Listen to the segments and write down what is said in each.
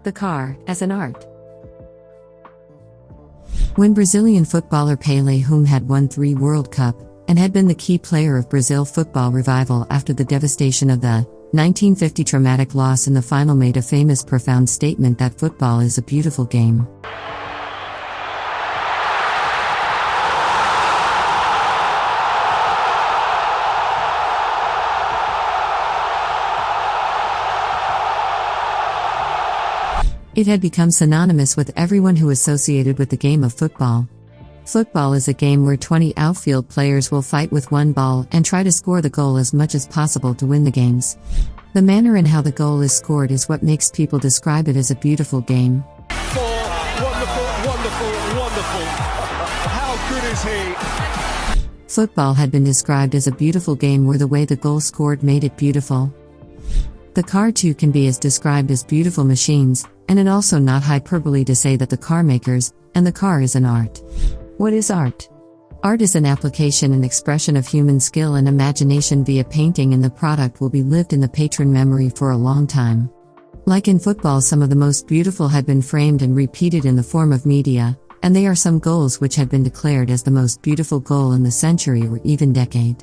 The car, as an art. When Brazilian footballer Pelé, whom had won 3 World Cup, and had been the key player of Brazil football revival after the devastation of the 1950 traumatic loss in the final, made a famous profound statement that football is a beautiful game. It had become synonymous with everyone who associated with the game of football. Football is a game where 20 outfield players will fight with one ball and try to score the goal as much as possible to win the games. The manner in how the goal is scored is what makes people describe it as a beautiful game. Wonderful, wonderful, wonderful. How good is he? Football had been described as a beautiful game where the way the goal scored made it beautiful. The car too can be as described as beautiful machines, and it also not hyperbole to say that the car makers, and the car is an art. What is art? Art is an application and expression of human skill and imagination via painting, and the product will be lived in the patron memory for a long time. Like in football, some of the most beautiful had been framed and repeated in the form of media, and they are some goals which had been declared as the most beautiful goal in the century or even decade.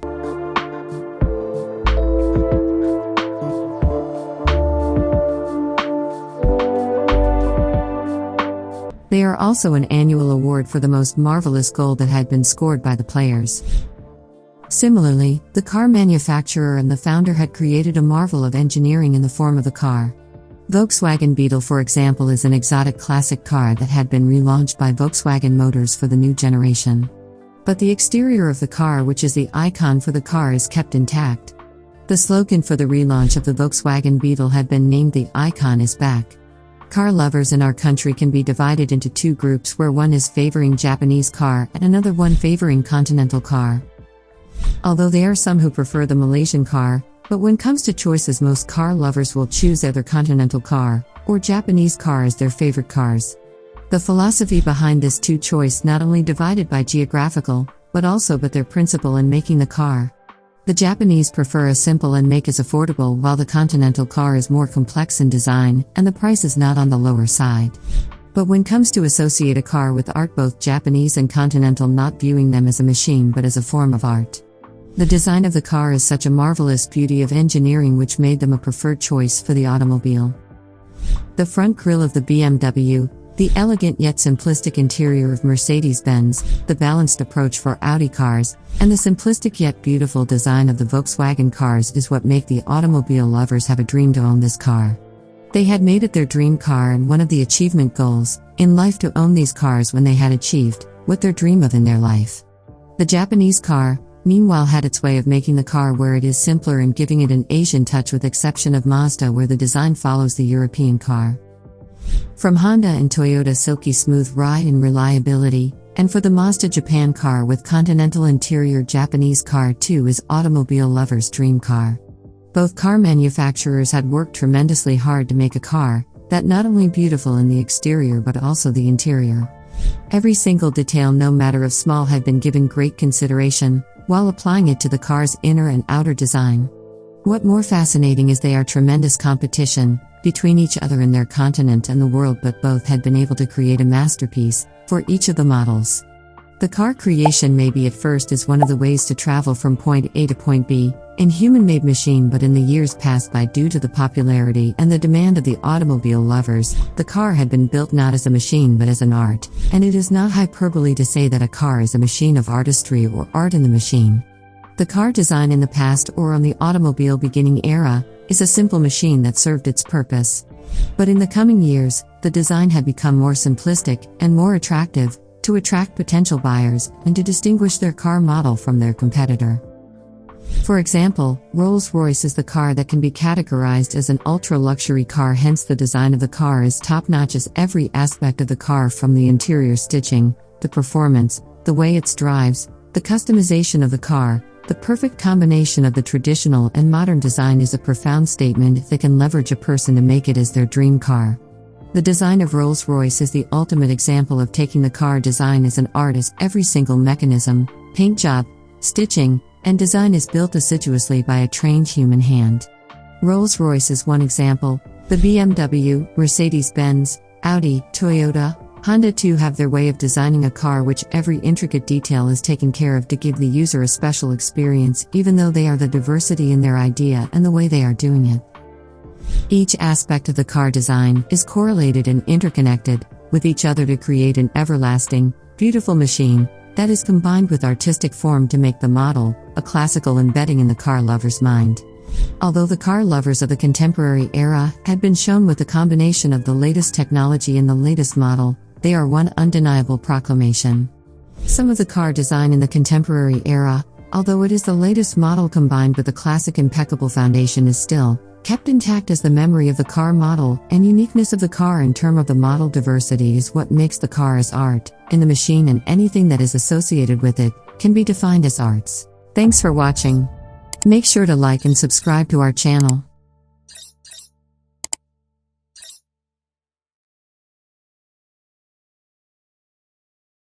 They are also an annual award for the most marvelous goal that had been scored by the players. Similarly, the car manufacturer and the founder had created a marvel of engineering in the form of the car. Volkswagen Beetle, for example, is an exotic classic car that had been relaunched by Volkswagen Motors for the new generation. But the exterior of the car, which is the icon for the car, is kept intact. The slogan for the relaunch of the Volkswagen Beetle had been named "The Icon is Back." Car lovers in our country can be divided into 2 groups, where one is favoring Japanese car and another one favoring continental car. Although there are some who prefer the Malaysian car, but when comes to choices, most car lovers will choose either continental car or Japanese car as their favorite cars. The philosophy behind this 2 choice not only divided by geographical, but also by their principle in making the car. The Japanese prefer a simple and make as affordable, while the continental car is more complex in design, and the price is not on the lower side. But when comes to associate a car with art, both Japanese and continental not viewing them as a machine but as a form of art. The design of the car is such a marvelous beauty of engineering which made them a preferred choice for the automobile. The front grille of the BMW, the elegant yet simplistic interior of Mercedes-Benz, the balanced approach for Audi cars, and the simplistic yet beautiful design of the Volkswagen cars is what make the automobile lovers have a dream to own this car. They had made it their dream car and one of the achievement goals in life to own these cars when they had achieved what their dream of in their life. The Japanese car, meanwhile, had its way of making the car where it is simpler and giving it an Asian touch, with exception of Mazda, where the design follows the European car. From Honda and Toyota, silky smooth ride and reliability, and for the Mazda Japan car with continental interior, Japanese car too is automobile lovers' dream car. Both car manufacturers had worked tremendously hard to make a car that not only beautiful in the exterior but also the interior. Every single detail, no matter of small, had been given great consideration, while applying it to the car's inner and outer design. What more fascinating is they are tremendous competition between each other in their continent and the world, but both had been able to create a masterpiece for each of the models. The car creation maybe at first is one of the ways to travel from point A to point B in human-made machine, but in the years passed by, due to the popularity and the demand of the automobile lovers, the car had been built not as a machine but as an art, and it is not hyperbole to say that a car is a machine of artistry or art in the machine. The car design in the past, or on the automobile beginning era, is a simple machine that served its purpose. But in the coming years, the design had become more simplistic and more attractive, to attract potential buyers and to distinguish their car model from their competitor. For example, Rolls-Royce is the car that can be categorized as an ultra-luxury car, hence the design of the car is top-notch as every aspect of the car, from the interior stitching, the performance, the way it drives, the customization of the car. The perfect combination of the traditional and modern design is a profound statement if they can leverage a person to make it as their dream car. The design of Rolls-Royce is the ultimate example of taking the car design as an art, as every single mechanism, paint job, stitching, and design is built assiduously by a trained human hand. Rolls-Royce is one example, The BMW, Mercedes-Benz, Audi, Toyota, Honda too have their way of designing a car which every intricate detail is taken care of to give the user a special experience, even though they are the diversity in their idea and the way they are doing it. Each aspect of the car design is correlated and interconnected with each other to create an everlasting, beautiful machine that is combined with artistic form to make the model a classical embedding in the car lover's mind. Although the car lovers of the contemporary era had been shown with the combination of the latest technology and the latest model, they are one undeniable proclamation. Some of the car design in the contemporary era, although it is the latest model combined with the classic impeccable foundation, is still kept intact as the memory of the car model and uniqueness of the car in terms of the model diversity is what makes the car as art, in the machine, and anything that is associated with it can be defined as arts. Thanks for watching. Make sure to like and subscribe to our channel.